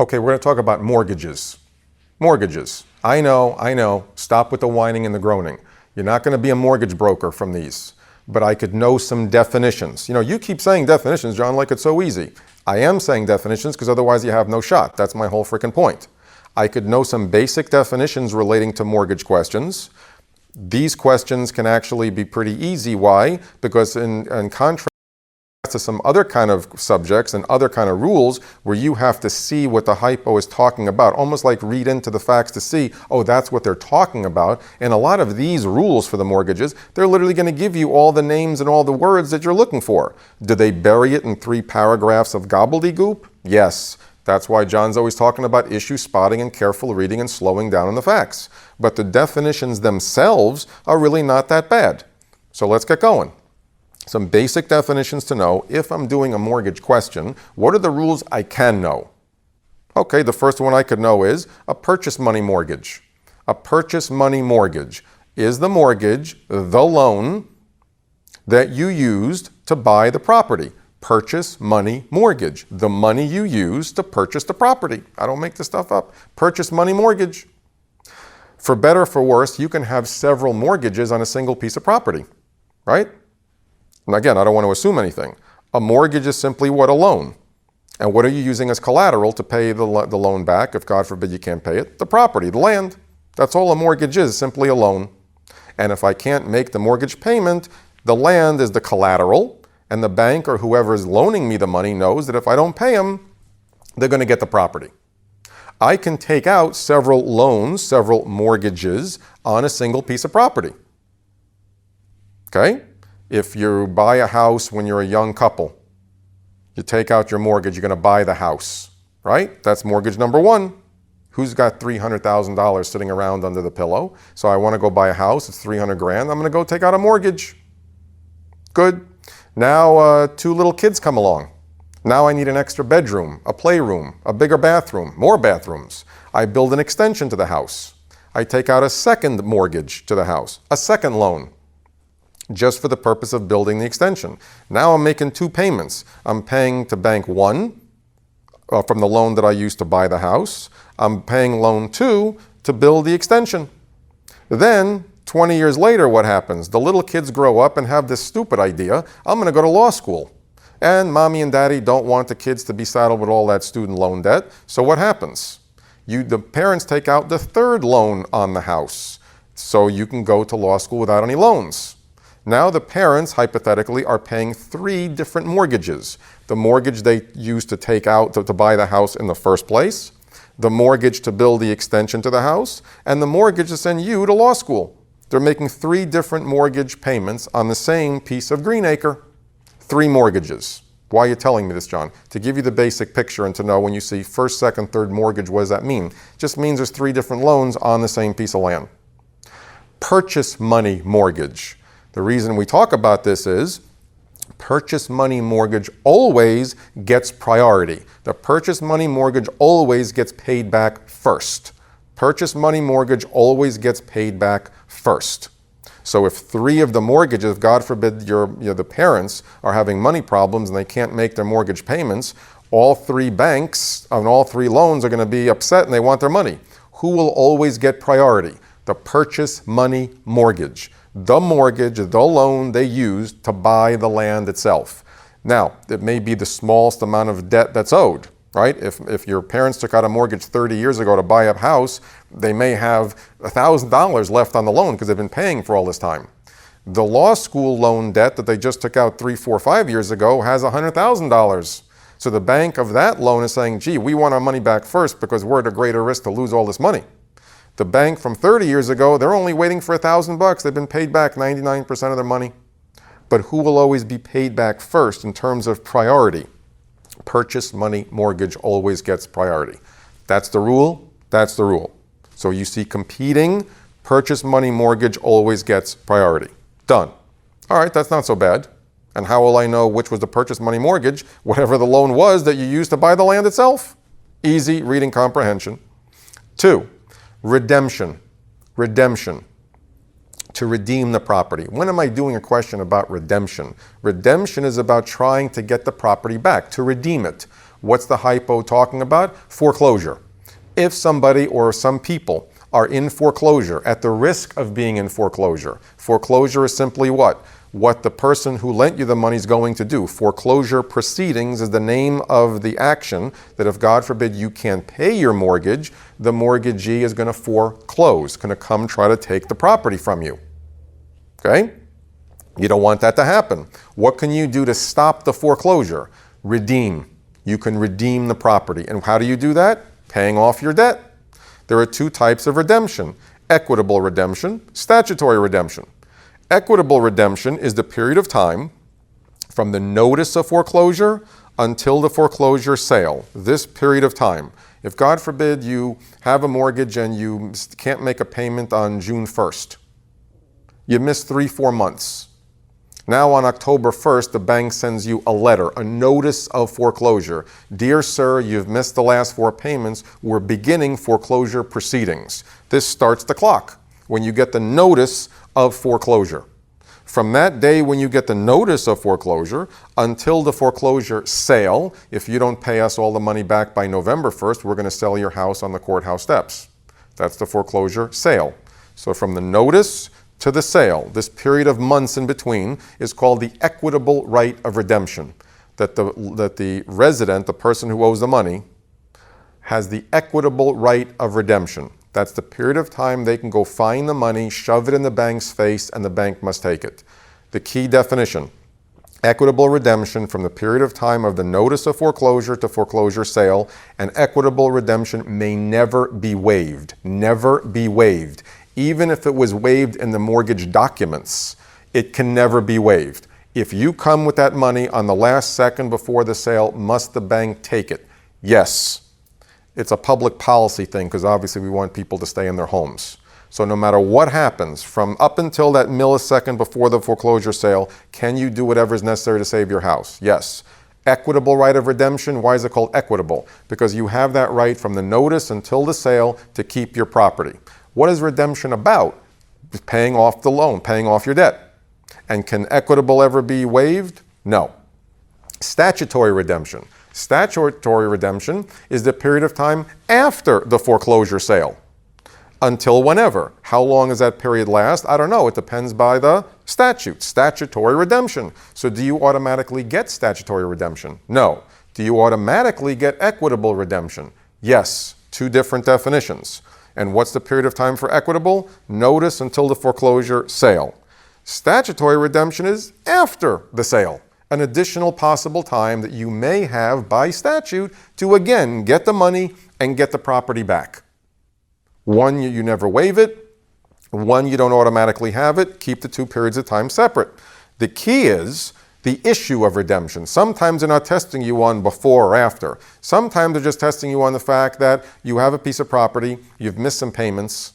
Okay, we're going to talk about mortgages. Mortgages. I know. Stop with the whining and the groaning. You're not going to be a mortgage broker from these. But I could know some definitions. You keep saying definitions, John, like it's so easy. I am saying definitions because otherwise you have no shot. That's my whole freaking point. I could know some basic definitions relating to mortgage questions. These questions can actually be pretty easy. Why? Because in contrast to some other kind of subjects and other kind of rules where you have to see what the hypo is talking about, almost like read into the facts to see, oh, that's what they're talking about. And a lot of these rules for the mortgages, they're literally going to give you all the names and all the words that you're looking for. Do they bury it in 3 paragraphs of gobbledygook? Yes. That's why John's always talking about issue spotting and careful reading and slowing down on the facts. But the definitions themselves are really not that bad. So let's get going. Some basic definitions to know if I'm doing a mortgage question. What are the rules I can know? Okay, the first one I could know is a purchase money mortgage. A purchase money mortgage is the mortgage, the loan that you used to buy the property. Purchase money mortgage. The money you use to purchase the property. I don't make this stuff up. Purchase money mortgage. For better or for worse, you can have several mortgages on a single piece of property, right? And again, I don't want to assume anything. A mortgage is simply what? A loan. And what are you using as collateral to pay the loan back if, God forbid, you can't pay it? The property, the land. That's all a mortgage is, simply a loan. And if I can't make the mortgage payment, the land is the collateral, and the bank or whoever is loaning me the money knows that if I don't pay them, they're going to get the property. I can take out several loans, several mortgages on a single piece of property. Okay? If you buy a house when you're a young couple, you take out your mortgage, you're going to buy the house, right? That's mortgage number 1. Who's got $300,000 sitting around under the pillow? So I want to go buy a house, it's $300,000. I'm going to go take out a mortgage. Good. Now 2 little kids come along. Now I need an extra bedroom, a playroom, a bigger bathroom, more bathrooms. I build an extension to the house. I take out a second mortgage to the house, a second loan, just for the purpose of building the extension. Now I'm making 2 payments. I'm paying to bank 1 from the loan that I used to buy the house. I'm paying loan 2 to build the extension. Then, 20 years later, what happens? The little kids grow up and have this stupid idea, I'm going to go to law school. And mommy and daddy don't want the kids to be saddled with all that student loan debt. So what happens? The parents take out the 3rd loan on the house so you can go to law school without any loans. Now the parents, hypothetically, are paying 3 different mortgages. The mortgage they used to take out to buy the house in the first place, the mortgage to build the extension to the house, and the mortgage to send you to law school. They're making 3 different mortgage payments on the same piece of green acre. 3 mortgages. Why are you telling me this, John? To give you the basic picture and to know when you see first, second, third mortgage, what does that mean? Just means there's 3 different loans on the same piece of land. Purchase money mortgage. The reason we talk about this is purchase money mortgage always gets priority. The purchase money mortgage always gets paid back first. Purchase money mortgage always gets paid back first. So if 3 of the mortgages, God forbid the parents are having money problems and they can't make their mortgage payments, all 3 banks on all 3 loans are going to be upset and they want their money. Who will always get priority? The purchase money mortgage. The mortgage, the loan they used to buy the land itself. Now, it may be the smallest amount of debt that's owed, right? If your parents took out a mortgage 30 years ago to buy a house, they may have $1,000 left on the loan because they've been paying for all this time. The law school loan debt that they just took out 3, 4, 5 years ago has $100,000. So the bank of that loan is saying, gee, we want our money back first because we're at a greater risk to lose all this money. The bank from 30 years ago, they're only waiting for $1,000. They've been paid back 99% of their money. But who will always be paid back first in terms of priority? Purchase money mortgage always gets priority. That's the rule. That's the rule. So you see competing, purchase money mortgage always gets priority. Done. All right, that's not so bad. And how will I know which was the purchase money mortgage? Whatever the loan was that you used to buy the land itself. Easy reading comprehension. 2. Redemption. Redemption. To redeem the property. When am I doing a question about redemption? Redemption is about trying to get the property back, to redeem it. What's the hypo talking about? Foreclosure. If somebody or some people are in foreclosure, at the risk of being in foreclosure, foreclosure is simply what? What the person who lent you the money is going to do. Foreclosure proceedings is the name of the action that if God forbid you can't pay your mortgage, the mortgagee is going to foreclose, going to come try to take the property from you. Okay? You don't want that to happen. What can you do to stop the foreclosure? Redeem. You can redeem the property. And how do you do that? Paying off your debt. There are two types of redemption: equitable redemption, statutory redemption. Equitable redemption is the period of time from the notice of foreclosure until the foreclosure sale. This period of time. If God forbid you have a mortgage and you can't make a payment on June 1st, you miss 3-4 months. Now on October 1st, the bank sends you a letter, a notice of foreclosure. Dear sir, you've missed the last 4 payments. We're beginning foreclosure proceedings. This starts the clock when you get the notice of foreclosure. From that day when you get the notice of foreclosure until the foreclosure sale, if you don't pay us all the money back by November 1st, we're going to sell your house on the courthouse steps. That's the foreclosure sale. So from the notice to the sale, this period of months in between is called the equitable right of redemption. That the resident, the person who owes the money, has the equitable right of redemption. That's the period of time they can go find the money, shove it in the bank's face, and the bank must take it. The key definition: equitable redemption from the period of time of the notice of foreclosure to foreclosure sale, and equitable redemption may never be waived. Never be waived. Even if it was waived in the mortgage documents, it can never be waived. If you come with that money on the last second before the sale, must the bank take it? Yes. It's a public policy thing because obviously we want people to stay in their homes. So no matter what happens, from up until that millisecond before the foreclosure sale, can you do whatever is necessary to save your house? Yes. Equitable right of redemption, why is it called equitable? Because you have that right from the notice until the sale to keep your property. What is redemption about? Paying off the loan, paying off your debt. And can equitable ever be waived? No. Statutory redemption. Statutory redemption is the period of time after the foreclosure sale. Until whenever. How long does that period last? I don't know. It depends by the statute. Statutory redemption. So do you automatically get statutory redemption? No. Do you automatically get equitable redemption? Yes. Two different definitions. And what's the period of time for equitable? Notice until the foreclosure sale. Statutory redemption is after the sale. An additional possible time that you may have by statute to again get the money and get the property back. One, you never waive it. One, you don't automatically have it. Keep the two periods of time separate. The key is the issue of redemption. Sometimes they're not testing you on before or after. Sometimes they're just testing you on the fact that you have a piece of property, you've missed some payments.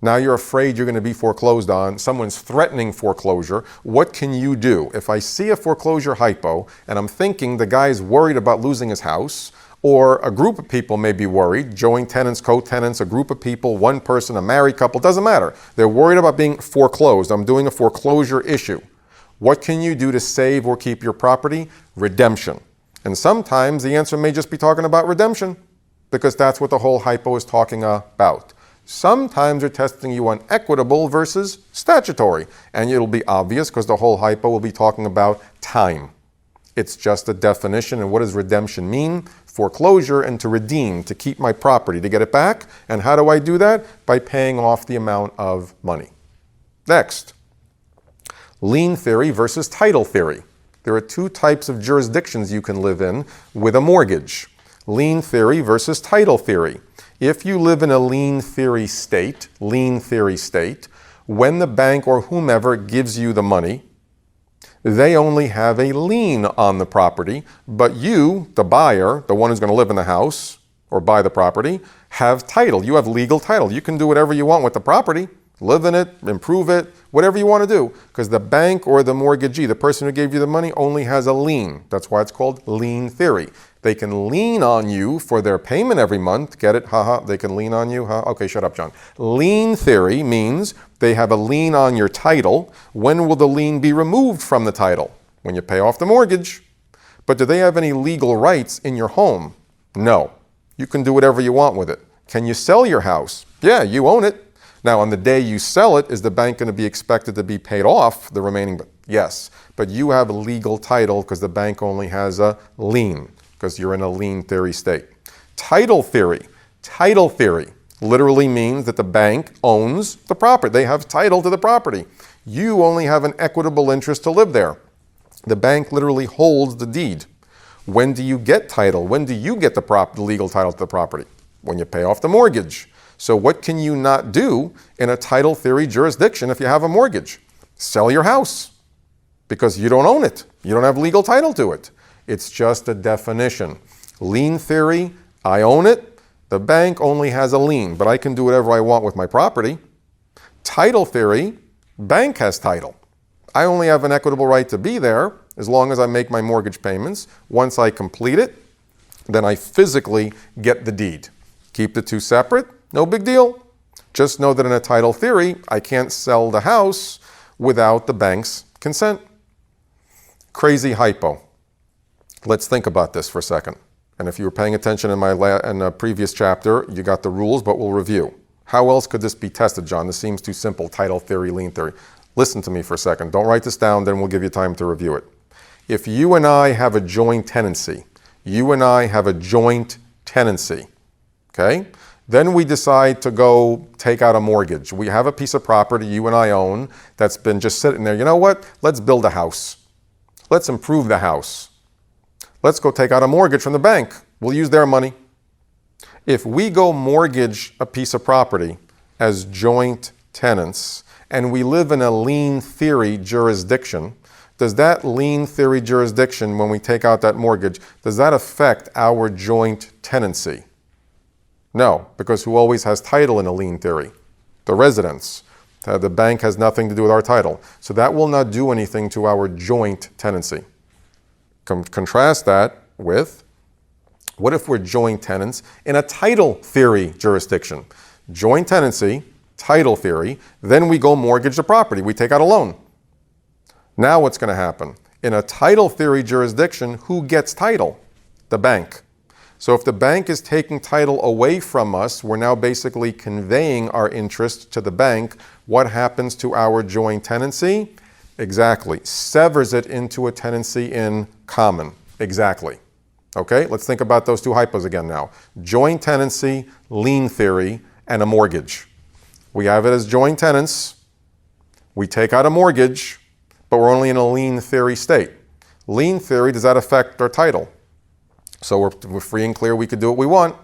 Now you're afraid you're going to be foreclosed on. Someone's threatening foreclosure. What can you do? If I see a foreclosure hypo and I'm thinking the guy's worried about losing his house, or a group of people may be worried, joint tenants, co-tenants, a group of people, one person, a married couple, doesn't matter. They're worried about being foreclosed. I'm doing a foreclosure issue. What can you do to save or keep your property? Redemption. And sometimes the answer may just be talking about redemption, because that's what the whole hypo is talking about. Sometimes they're testing you on equitable versus statutory. And it'll be obvious because the whole hypo will be talking about time. It's just a definition. And what does redemption mean? Foreclosure and to redeem, to keep my property, to get it back. And how do I do that? By paying off the amount of money. Next, lien theory versus title theory. There are two types of jurisdictions you can live in with a mortgage. Lien theory versus title theory. If you live in a lien theory state, when the bank or whomever gives you the money, they only have a lien on the property, but you, the buyer, the one who's going to live in the house or buy the property, have title. You have legal title. You can do whatever you want with the property, live in it, improve it, whatever you want to do, because the bank or the mortgagee, the person who gave you the money, only has a lien. That's why it's called lien theory. They can lien on you for their payment every month. Get it? Haha. They can lien on you. Huh? Okay, shut up, John. Lien theory means they have a lien on your title. When will the lien be removed from the title? When you pay off the mortgage. But do they have any legal rights in your home? No. You can do whatever you want with it. Can you sell your house? Yeah, you own it. Now, on the day you sell it, is the bank going to be expected to be paid off the remaining? Yes. But you have a legal title because the bank only has a lien, because you're in a lien theory state. Title theory. Title theory literally means that the bank owns the property. They have title to the property. You only have an equitable interest to live there. The bank literally holds the deed. When do you get title? When do you get the legal title to the property? When you pay off the mortgage. So what can you not do in a title theory jurisdiction if you have a mortgage? Sell your house because you don't own it. You don't have legal title to it. It's just a definition. Lien theory, I own it. The bank only has a lien, but I can do whatever I want with my property. Title theory, bank has title. I only have an equitable right to be there as long as I make my mortgage payments. Once I complete it, then I physically get the deed. Keep the two separate, no big deal. Just know that in a title theory, I can't sell the house without the bank's consent. Crazy hypo. Let's think about this for a second. And if you were paying attention in a previous chapter, you got the rules, but we'll review. How else could this be tested, John? This seems too simple, title theory, lien theory. Listen to me for a second. Don't write this down, then we'll give you time to review it. If you and I have a joint tenancy, okay? Then we decide to go take out a mortgage. We have a piece of property you and I own that's been just sitting there. You know what? Let's build a house. Let's improve the house. Let's go take out a mortgage from the bank. We'll use their money. If we go mortgage a piece of property as joint tenants and we live in a lien theory jurisdiction, does that lien theory jurisdiction, when we take out that mortgage, does that affect our joint tenancy? No, because who always has title in a lien theory? The residents. The bank has nothing to do with our title. So that will not do anything to our joint tenancy. Contrast that with, what if we're joint tenants in a title theory jurisdiction? Joint tenancy, title theory, then we go mortgage the property. We take out a loan. Now what's going to happen? In a title theory jurisdiction, who gets title? The bank. So if the bank is taking title away from us, we're now basically conveying our interest to the bank. What happens to our joint tenancy? Exactly. Severs it into a tenancy in common. Exactly. Okay, let's think about those two hypos again now. Joint tenancy, lien theory, and a mortgage. We have it as joint tenants. We take out a mortgage, but we're only in a lien theory state. Lien theory, does that affect our title? So we're free and clear, we could do what we want.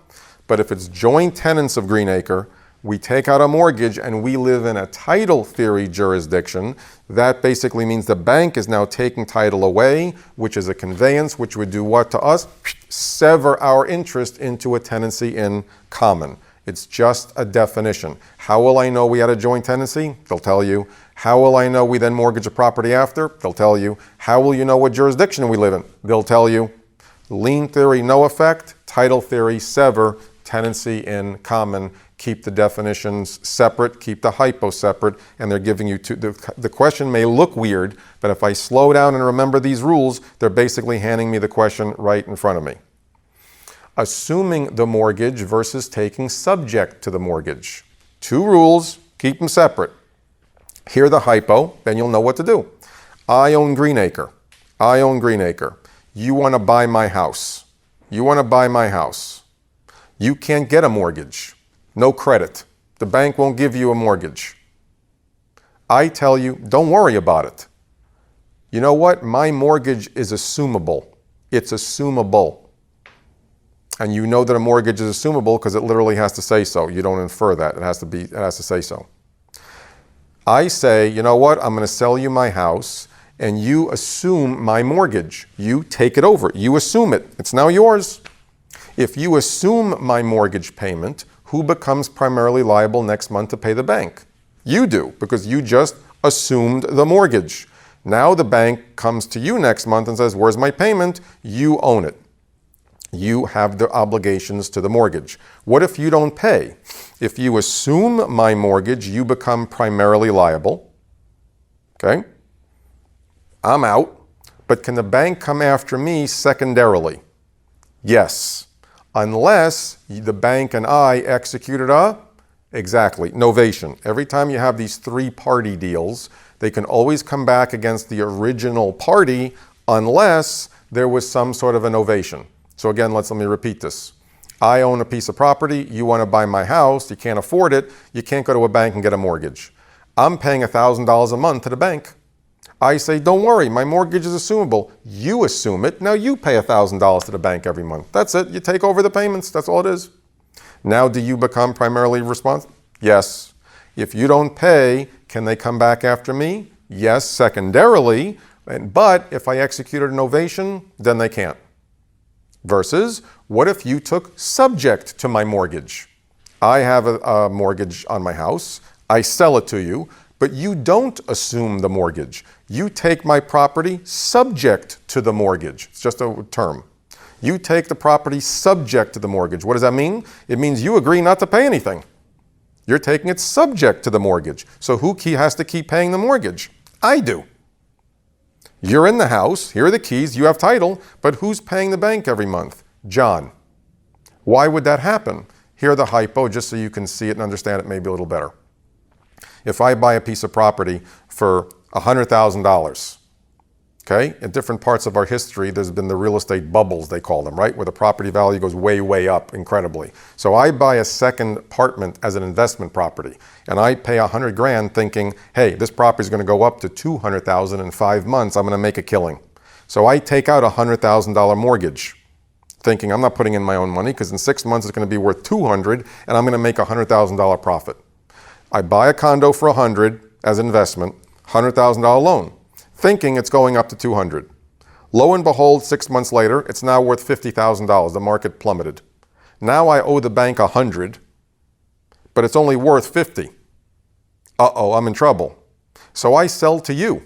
But if it's joint tenants of Greenacre, we take out a mortgage and we live in a title theory jurisdiction, that basically means the bank is now taking title away, which is a conveyance, which would do what to us? Sever our interest into a tenancy in common. It's just a definition. How will I know we had a joint tenancy? They'll tell you. How will I know we then mortgage a property after? They'll tell you. How will you know what jurisdiction we live in? They'll tell you. Lien theory, no effect. Title theory, sever. Tenancy in common. Keep the definitions separate. Keep the hypo separate. And they're giving you two. The question may look weird, but if I slow down and remember these rules, they're basically handing me the question right in front of me. Assuming the mortgage versus taking subject to the mortgage. Two rules. Keep them separate. Hear the hypo, then you'll know what to do. I own Greenacre. I own Greenacre. You want to buy my house. You want to buy my house. You can't get a mortgage. No credit. The bank won't give you a mortgage. I tell you, don't worry about it. You know what? My mortgage is assumable. It's assumable. And you know that a mortgage is assumable because it literally has to say so. You don't infer that. It has to say so. I say, you know what? I'm going to sell you my house and you assume my mortgage. You take it over. You assume it. It's now yours. If you assume my mortgage payment, who becomes primarily liable next month to pay the bank? You do, because you just assumed the mortgage. Now the bank comes to you next month and says, where's my payment? You own it. You have the obligations to the mortgage. What if you don't pay? If you assume my mortgage, you become primarily liable. Okay? I'm out. But can the bank come after me secondarily? Yes. Unless the bank and I executed a, exactly, novation. Every time you have these three-party deals, they can always come back against the original party unless there was some sort of a novation. So again, let me repeat this. I own a piece of property. You want to buy my house. You can't afford it. You can't go to a bank and get a mortgage. I'm paying $1,000 a month to the bank. I say, don't worry, my mortgage is assumable. You assume it. Now you pay $1,000 to the bank every month. That's it. You take over the payments. That's all it is. Now, do you become primarily responsible? Yes. If you don't pay, can they come back after me? Yes, secondarily. But if I executed a novation, then they can't. Versus, what if you took subject to my mortgage? I have a mortgage on my house. I sell it to you, but you don't assume the mortgage. You take my property subject to the mortgage. It's just a term. You take the property subject to the mortgage. What does that mean? It means you agree not to pay anything. You're taking it subject to the mortgage. So who has to keep paying the mortgage? I do. You're in the house. Here are the keys. You have title. But who's paying the bank every month? John. Why would that happen? Here are the hypo, just so you can see it and understand it maybe a little better. If I buy a piece of property for $100,000, okay, in different parts of our history, there's been the real estate bubbles, they call them, right, where the property value goes way, way up incredibly. So I buy a second apartment as an investment property, and I pay $100,000 thinking, hey, this property is going to go up to $200,000 in 5 months. I'm going to make a killing. So I take out a $100,000 mortgage, thinking I'm not putting in my own money because in 6 months it's going to be worth $200,000 and I'm going to make a $100,000 profit. I buy a condo for $100,000 as investment, $100,000 loan, thinking it's going up to $200,000. Lo and behold, 6 months later, it's now worth $50,000. The market plummeted. Now I owe the bank $100,000, but it's only worth $50,000. Uh-oh, I'm in trouble. So I sell to you.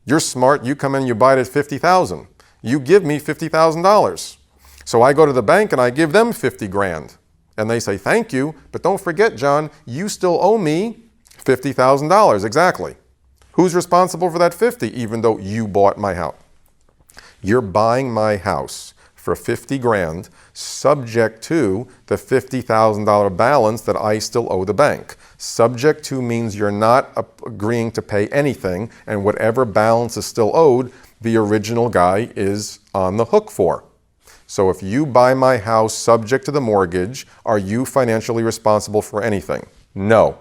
You're smart. You come in, you buy it at $50,000. You give me $50,000. So I go to the bank and I give them $50,000. And they say, thank you, but don't forget, John, you still owe me $50,000, exactly. Who's responsible for that $50,000, even though you bought my house? You're buying my house for $50,000, subject to the $50,000 balance that I still owe the bank. Subject to means you're not agreeing to pay anything, and whatever balance is still owed, the original guy is on the hook for. So if you buy my house subject to the mortgage, are you financially responsible for anything? No.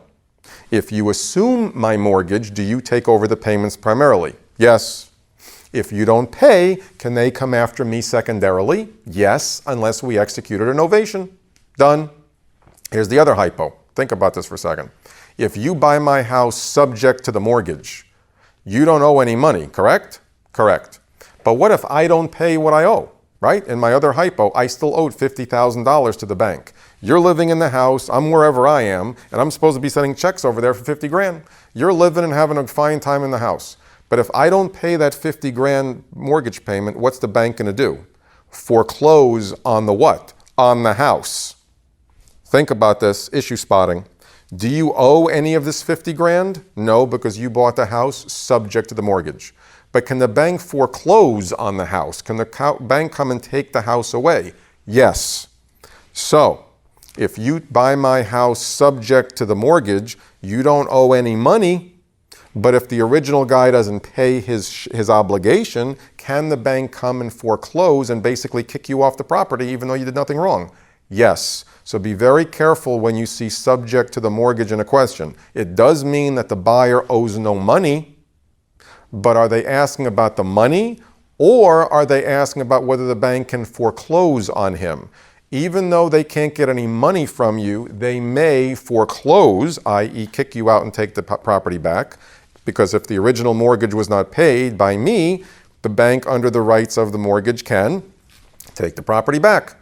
If you assume my mortgage, do you take over the payments primarily? Yes. If you don't pay, can they come after me secondarily? Yes, unless we executed a novation. Done. Here's the other hypo. Think about this for a second. If you buy my house subject to the mortgage, you don't owe any money, correct? Correct. But what if I don't pay what I owe? Right? In my other hypo, I still owed $50,000 to the bank. You're living in the house, I'm wherever I am, and I'm supposed to be sending checks over there for $50,000. You're living and having a fine time in the house. But if I don't pay that $50,000 mortgage payment, what's the bank going to do? Foreclose on the what? On the house. Think about this, issue spotting. Do you owe any of this $50,000? No, because you bought the house subject to the mortgage. But can the bank foreclose on the house? Can the bank come and take the house away? Yes. So, if you buy my house subject to the mortgage, you don't owe any money. But if the original guy doesn't pay his obligation, can the bank come and foreclose and basically kick you off the property even though you did nothing wrong? Yes. So be very careful when you see subject to the mortgage in a question. It does mean that the buyer owes no money. But are they asking about the money, or are they asking about whether the bank can foreclose on him? Even though they can't get any money from you, they may foreclose, i.e. kick you out and take the property back, because if the original mortgage was not paid by me, the bank under the rights of the mortgage can take the property back.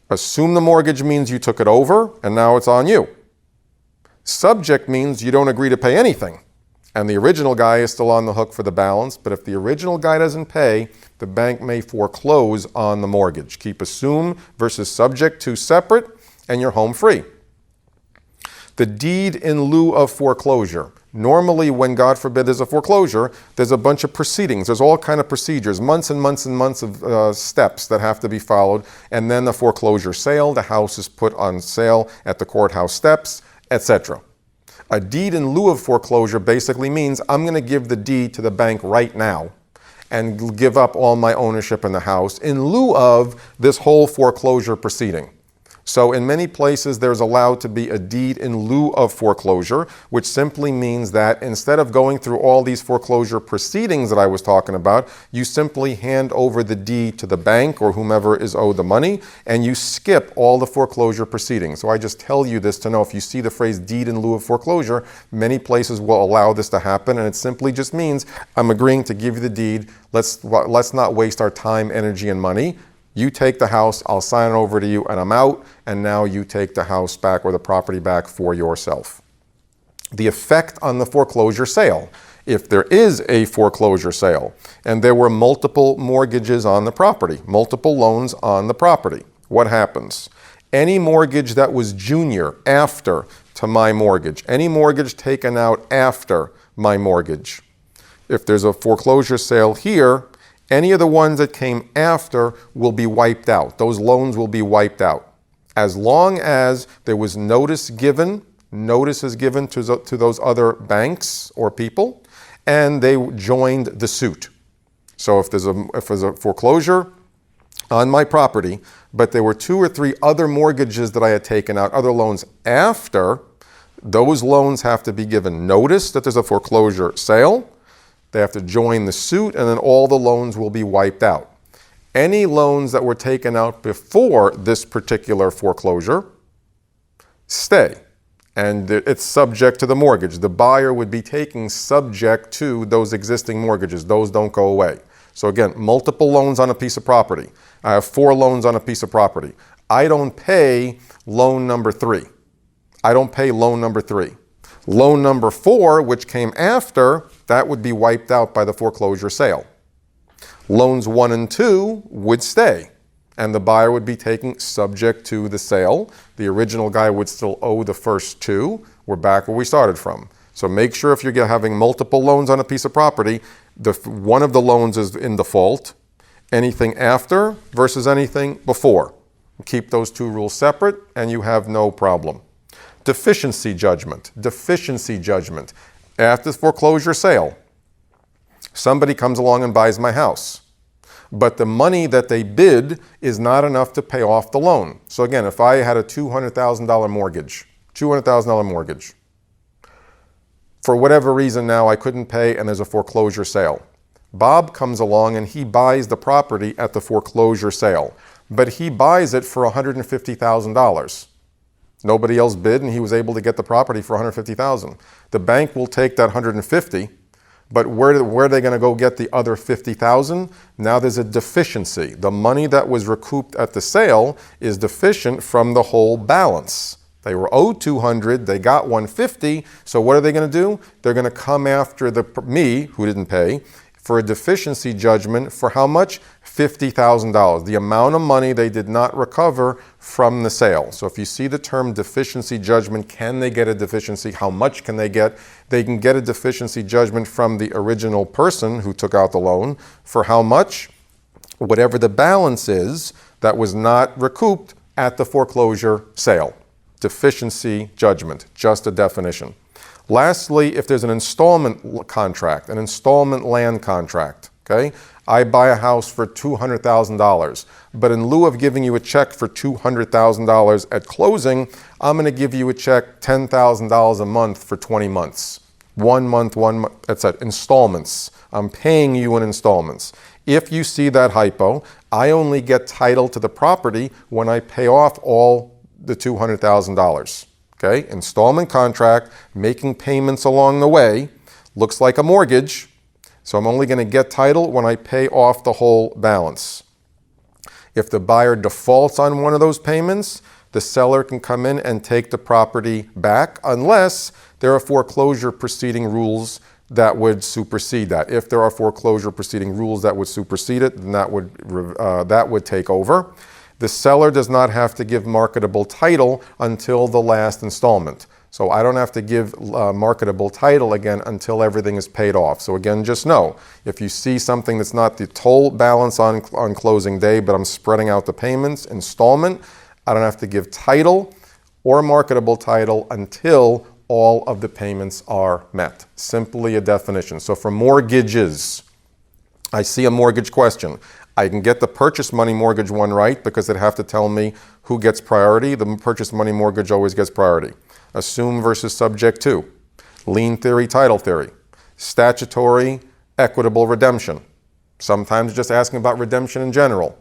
Assume the mortgage means you took it over and now it's on you. Subject means you don't agree to pay anything. And the original guy is still on the hook for the balance, but if the original guy doesn't pay, the bank may foreclose on the mortgage. Keep assume versus subject to separate, and you're home free. The deed in lieu of foreclosure. Normally, when, God forbid, there's a foreclosure, there's a bunch of proceedings. There's all kind of procedures, months and months and months of steps that have to be followed. And then the foreclosure sale, the house is put on sale at the courthouse steps, etc. A deed in lieu of foreclosure basically means I'm going to give the deed to the bank right now and give up all my ownership in the house in lieu of this whole foreclosure proceeding. So in many places, there's allowed to be a deed in lieu of foreclosure, which simply means that instead of going through all these foreclosure proceedings that I was talking about, you simply hand over the deed to the bank or whomever is owed the money, and you skip all the foreclosure proceedings. So I just tell you this to know if you see the phrase deed in lieu of foreclosure, many places will allow this to happen, and it simply just means I'm agreeing to give you the deed. Let's not waste our time, energy, and money. You take the house, I'll sign it over to you, and I'm out, and now you take the house back or the property back for yourself. The effect on the foreclosure sale. If there is a foreclosure sale, and there were multiple mortgages on the property, multiple loans on the property, what happens? Any mortgage that was junior after to my mortgage, any mortgage taken out after my mortgage, if there's a foreclosure sale here, any of the ones that came after will be wiped out. Those loans will be wiped out. As long as there was notice is given to those other banks or people, and they joined the suit. So if there's a foreclosure on my property, but there were 2 or 3 other mortgages that I had taken out, other loans after, those loans have to be given notice that there's a foreclosure sale. They have to join the suit, and then all the loans will be wiped out. Any loans that were taken out before this particular foreclosure stay, and it's subject to the mortgage. The buyer would be taking subject to those existing mortgages. Those don't go away. So again, multiple loans on a piece of property. I have 4 loans on a piece of property. I don't pay loan number 3. I don't pay loan number 3. Loan number 4, which came after, that would be wiped out by the foreclosure sale. Loans 1 and 2 would stay, and the buyer would be taking subject to the sale. The original guy would still owe the first 2. We're back where we started from. So make sure if you're having multiple loans on a piece of property, one of the loans is in default. Anything after versus anything before. Keep those 2 rules separate, and you have no problem. Deficiency judgment. Deficiency judgment. After the foreclosure sale, somebody comes along and buys my house, but the money that they bid is not enough to pay off the loan. So again, if I had a $200,000 mortgage, for whatever reason now I couldn't pay and there's a foreclosure sale. Bob comes along and he buys the property at the foreclosure sale, but he buys it for $150,000. Nobody else bid, and he was able to get the property for $150,000. The bank will take that $150,000, but where are they going to go get the other $50,000? Now there's a deficiency. The money that was recouped at the sale is deficient from the whole balance. They were owed $200,000, they got $150,000. So what are they going to do? They're going to come after me, who didn't pay, for a deficiency judgment for how much? $50,000, the amount of money they did not recover from the sale. So if you see the term deficiency judgment, can they get a deficiency? How much can they get? They can get a deficiency judgment from the original person who took out the loan for how much? Whatever the balance is that was not recouped at the foreclosure sale. Deficiency judgment, just a definition. Lastly, if there's an installment contract, an installment land contract, okay? I buy a house for $200,000, but in lieu of giving you a check for $200,000 at closing, I'm going to give you a check $10,000 a month for 20 months. 1 month, that's it, installments. I'm paying you in installments. If you see that hypo, I only get title to the property when I pay off all the $200,000. Okay, installment contract, making payments along the way, looks like a mortgage, so I'm only going to get title when I pay off the whole balance. If the buyer defaults on one of those payments, the seller can come in and take the property back unless there are foreclosure proceeding rules that would supersede that. If there are foreclosure proceeding rules that would supersede it, then that would take over. The seller does not have to give marketable title until the last installment. So I don't have to give marketable title again until everything is paid off. So again, just know, if you see something that's not the total balance on closing day, but I'm spreading out the payments, installment, I don't have to give title or marketable title until all of the payments are met. Simply a definition. So for mortgages, I see a mortgage question. I can get the purchase money mortgage one right because they'd have to tell me who gets priority. The purchase money mortgage always gets priority. Assume versus subject to. Lien theory, title theory. Statutory, equitable redemption. Sometimes just asking about redemption in general.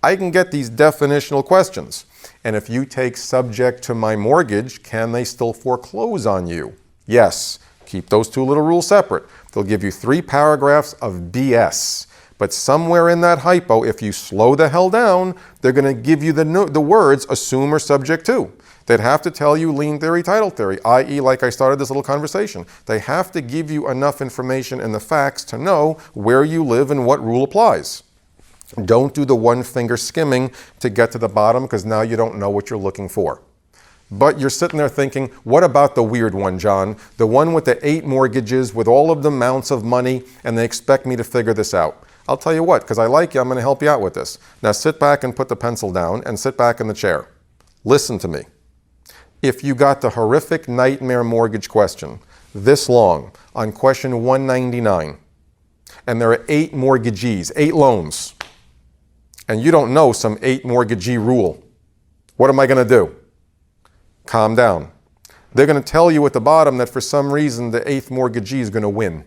I can get these definitional questions. And if you take subject to my mortgage, can they still foreclose on you? Yes. Keep those two little rules separate. They'll give you 3 paragraphs of BS. But somewhere in that hypo, if you slow the hell down, they're going to give you the words assume or subject to. They'd have to tell you lien theory, title theory, i.e. like I started this little conversation. They have to give you enough information and the facts to know where you live and what rule applies. Don't do the one finger skimming to get to the bottom because now you don't know what you're looking for. But you're sitting there thinking, what about the weird one, John? The one with the 8 mortgages with all of the amounts of money and they expect me to figure this out. I'll tell you what, because I like you, I'm going to help you out with this. Now sit back and put the pencil down and sit back in the chair. Listen to me. If you got the horrific nightmare mortgage question this long on question 199, and there are 8 mortgagees, 8 loans, and you don't know some 8 mortgagee rule, what am I going to do? Calm down. They're going to tell you at the bottom that for some reason the 8th mortgagee is going to win.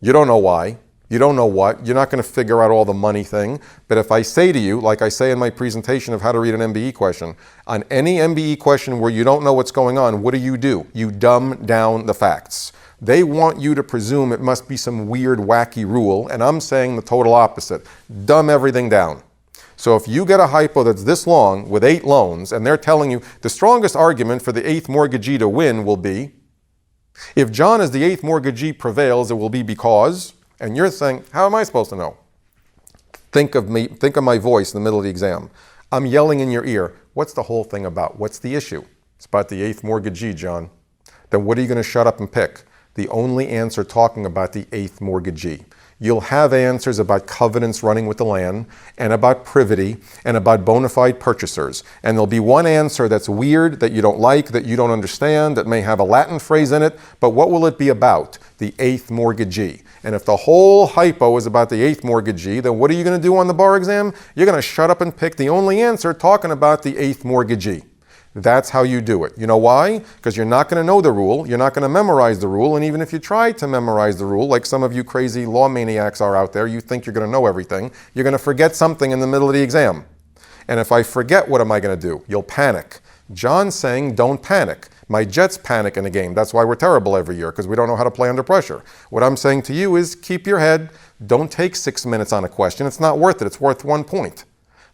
You don't know why. You don't know what. You're not going to figure out all the money thing. But if I say to you, like I say in my presentation of how to read an MBE question, on any MBE question where you don't know what's going on, what do? You dumb down the facts. They want you to presume it must be some weird, wacky rule, and I'm saying the total opposite. Dumb everything down. So if you get a hypo that's this long with 8 loans, and they're telling you the strongest argument for the 8th mortgagee to win will be, if John is the 8th mortgagee prevails, it will be because, and you're saying, how am I supposed to know? Think of me, think of my voice in the middle of the exam. I'm yelling in your ear. What's the whole thing about? What's the issue? It's about the 8th mortgagee, John. Then what are you going to shut up and pick? The only answer talking about the 8th mortgagee. You'll have answers about covenants running with the land, and about privity, and about bona fide purchasers. And there'll be one answer that's weird, that you don't like, that you don't understand, that may have a Latin phrase in it, but what will it be about? The 8th mortgagee. And if the whole hypo is about the 8th mortgagee, then what are you going to do on the bar exam? You're going to shut up and pick the only answer talking about the 8th mortgagee. That's how you do it. You know why? Because you're not going to know the rule, you're not going to memorize the rule, and even if you try to memorize the rule, like some of you crazy law maniacs are out there, you think you're going to know everything, you're going to forget something in the middle of the exam. And if I forget, what am I going to do? You'll panic. John's saying don't panic. My Jets panic in a game. That's why we're terrible every year, because we don't know how to play under pressure. What I'm saying to you is keep your head. Don't take 6 minutes on a question. It's not worth it. It's worth 1 point.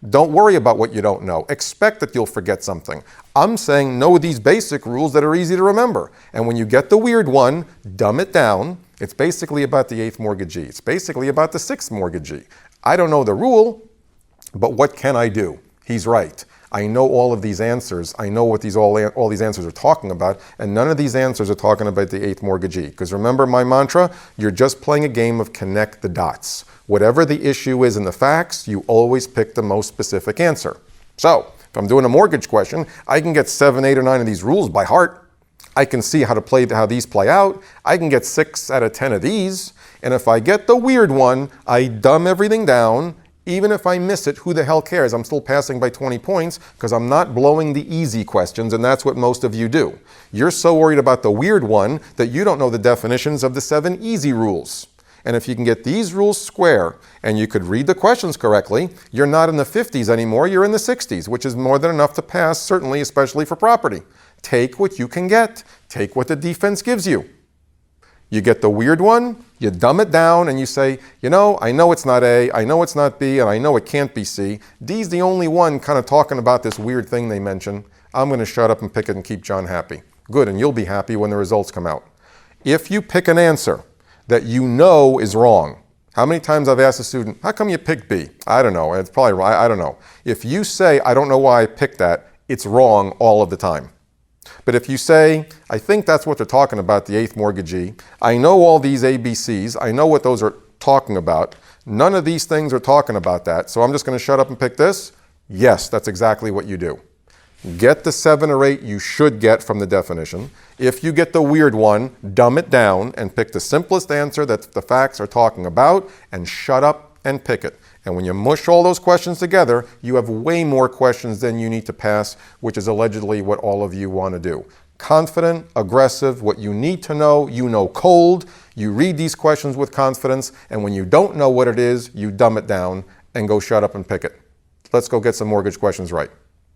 Don't worry about what you don't know. Expect that you'll forget something. I'm saying know these basic rules that are easy to remember. And when you get the weird one, dumb it down. It's basically about the 8th mortgagee. It's basically about the 6th mortgagee. I don't know the rule, but what can I do? He's right. I know all of these answers. I know what all these answers are talking about, and none of these answers are talking about the 8th mortgagee. Because remember my mantra, you're just playing a game of connect the dots. Whatever the issue is in the facts, you always pick the most specific answer. So, if I'm doing a mortgage question, I can get 7, 8, or 9 of these rules by heart. I can see how these play out. I can get 6 out of 10 of these. And if I get the weird one, I dumb everything down. Even if I miss it, who the hell cares? I'm still passing by 20 points because I'm not blowing the easy questions, and that's what most of you do. You're so worried about the weird one that you don't know the definitions of the 7 easy rules. And if you can get these rules square and you could read the questions correctly, you're not in the 50s anymore, you're in the 60s, which is more than enough to pass, certainly, especially for property. Take what you can get. Take what the defense gives you. You get the weird one, you dumb it down, and you say, you know, I know it's not A, I know it's not B, and I know it can't be C. D's the only one kind of talking about this weird thing they mentioned. I'm going to shut up and pick it and keep John happy. Good, and you'll be happy when the results come out. If you pick an answer that you know is wrong, how many times I've asked a student, how come you picked B? I don't know, it's probably right, I don't know. If you say, I don't know why I picked that, it's wrong all of the time. But if you say, I think that's what they're talking about, the eighth mortgagee, I know all these ABCs, I know what those are talking about, none of these things are talking about that, so I'm just going to shut up and pick this, yes, that's exactly what you do. Get the 7 or 8 you should get from the definition. If you get the weird one, dumb it down and pick the simplest answer that the facts are talking about and shut up and pick it. And when you mush all those questions together, you have way more questions than you need to pass, which is allegedly what all of you want to do. Confident, aggressive, what you need to know, you know cold. You read these questions with confidence, and when you don't know what it is, you dumb it down and go shut up and pick it. Let's go get some mortgage questions right.